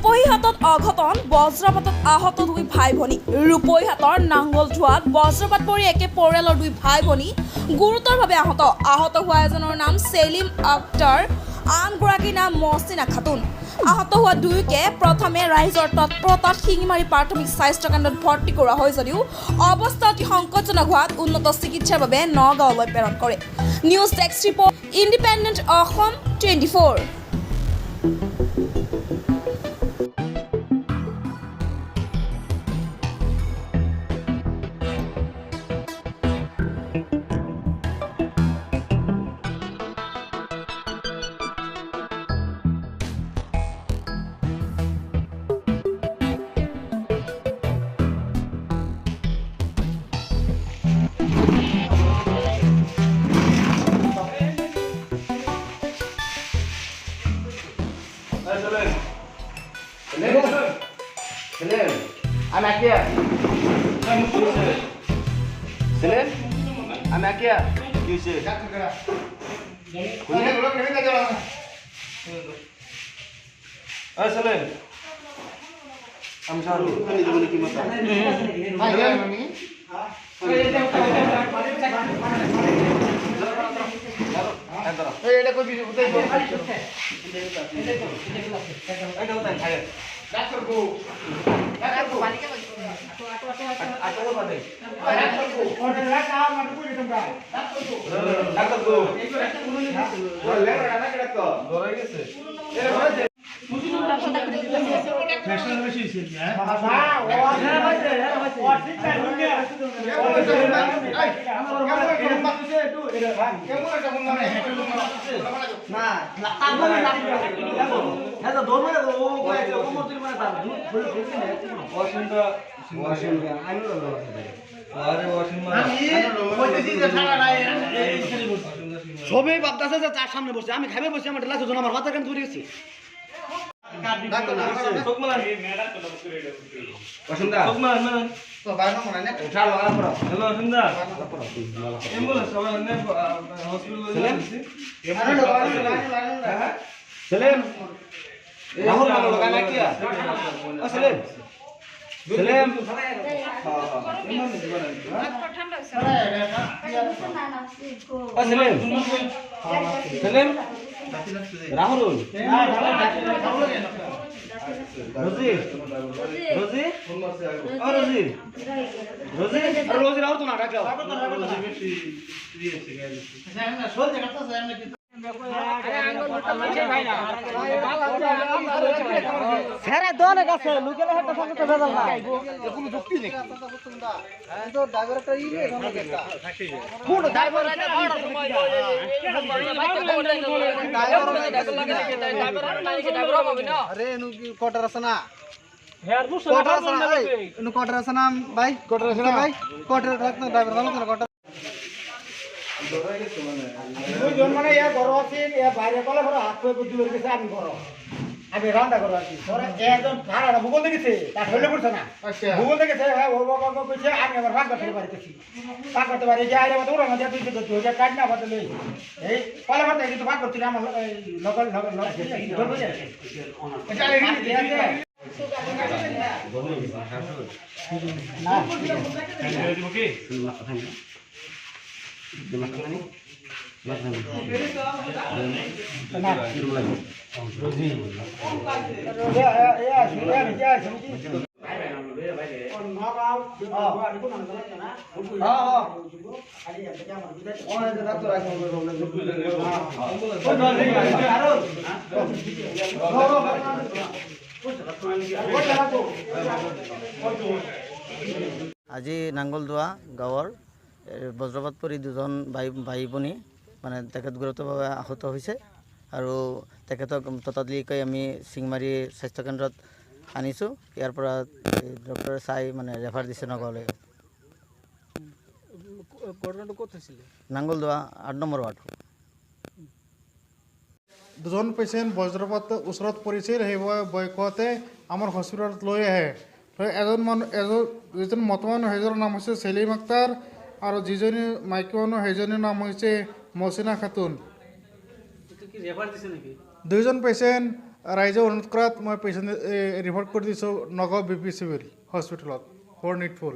ৰূপহীহাটত অঘটন বজ্ৰপাতত আহত দুই ভাই ভনী ৰূপহীহাটৰ নাঙ্গলধোৱাত বজ্ৰপাত পৰি একে পৰিয়ালৰ দুই ভাই ভনী গুৰুতৰভাৱে আহত হোৱা এজনৰ নাম সেলিম আক্তাৰ আনগৰাকীৰ নাম মহচিনা খাতুন আহত হোৱা দুয়োকে প্ৰথমে ৰাইজৰ তৎপৰতাত শিঙিমাৰী প্ৰাথমিক স্বাস্থ্য কেন্দ্ৰত ভৰ্তি কৰোৱা হয় যদিও অৱস্থা অতি সংকটজনক হোৱাত উন্নত চিকিৎসাৰ বাবে নগাঁৱলৈ প্ৰেৰণ কৰে। নিউজ ডেস্ক ৰিপৰ্ট ইণ্ডিপেণ্ডেণ্ট অসম 24। Selim, anak dia. Selim, anak dia. Yusuf. Kunyit dulu, ini aja orang. Selim. Amsar. Kan itu boleh kimata. Ayo, mami. এটা কই বিজু উঠাই বল এটা উঠাই খায় ডাক্তার কো পানি কে আটো বাদে ডাক্তার কো অর্ডার রাখা আমার কই তোমরা ডাক্তার কো লে রানা কে ডাক্তার ধরে গেছে এর ঘরে ফ্যাশন বেশি ছিল হ্যাঁ হ্যাঁ ও ও ঠিক আছে না এটা দৌড় মানে ও কইছে ও মোর মানে তার ফুল ফেসে না ওয়াশিং আমি আরে ওয়াশিং আমি কইতেছি যে সারা নাই সবে ভাবতাছে যে তার সামনে বসে আমি খাবে বসে আমার লাগছে আমার মাথা কেন ধরে গেছে সকমালা মেডা তো করে এটা পছন্দ সকমালা মানে তো বাইরে মনে না উঠা লাগা পড়ো হ্যালো সুন্দর এম্বুলেন্স সবাই নে হসপিটালে যাচ্ছি সেলিম রাহুল নাম লাগা না কি ও সেলিম সেলিম ও সেলিম সেলিম রাহুল রোজি রোজি ও রোজি রোজি আর রোজি রাও তো না ডাকলাও রোজি বেশি দিয়েছে গাইছে না সোল জায়গাটা এমনি কি আরে আঙ্গুল মোটা মাছে ভাই না সেরা দোনে গাছে লুকেলে হেটা সঙ্গে তো বেজাল না কোনো যুক্তি নেই তো ড্রাইভার একটা ই রে ধরে গেছে কোন ড্রাইভার এটা বড় সময় আরে এনু কি কোটার আছে না হেয়ার মুছ কোটার আছে না এনু কোটার আছে না ভাই কোটার আছে না ভাই কোটার রাখনা ড্রাইভার ভালো না কোটার দুই জন মানে ইয়া বড় আছে ইয়া বাইরে কলে বড় হাত পয়ে বুদ্ধি করে গেছে আমি বড় আমি রান্না করব আর কি পরে একজন খাড়া ভূগোল দেখেছে তার হইলে পড়ছে না ভূগোল দেখেছে হ্যাঁ ও বাবা কইছে আমি আবার ভাগ করতে পারিতেছি ভাগ করতে পারি যে আইলে তো ওরা মধ্যে তুই তো তুই যা কাট না বদলে এই কলে মারতে কিন্তু ভাগ করতে আমার লোকাল ধরবে যায় এটা রেডি না আজি নাঙ্গলদোৱা গাঁৱৰ বজ্ৰপাত পৰি দুজন ভাই ভনী মানে তেখেত গুৰুতৰভাৱে আহত হৈছে আৰু তেখেতক ততাতলিকৈ আমি শিঙিমাৰী স্বাস্থ্য কেন্দ্ৰত আনিছোঁ। ইয়াৰ পৰা ডক্টৰে চাই মানে ৰেফাৰ দিছে নগাঁৱলৈ। নাঙ্গলদোৱা ৮ নম্বৰ ৱাৰ্ড। দুজন পেচেণ্ট বজ্ৰপাত ওচৰত পৰিছিল, সেই বয়সতে আমাৰ হস্পিটেলত লৈ আহে। এজন মতা মানুহ সেইজনৰ নাম হৈছে সেলিম আক্তাৰ আৰু যিজনী মাইকী মানুহ সেইজনীৰ নাম হৈছে মহচিনা খাতুন। দুইজন পেচেণ্ট ৰাইজে অনুৰোধ কৰাত মই পেচেণ্ট ৰিপৰ্ট কৰি দিছোঁ নগাঁও বি পি চিভিল হস্পিটেলত ফৰ নিডফুল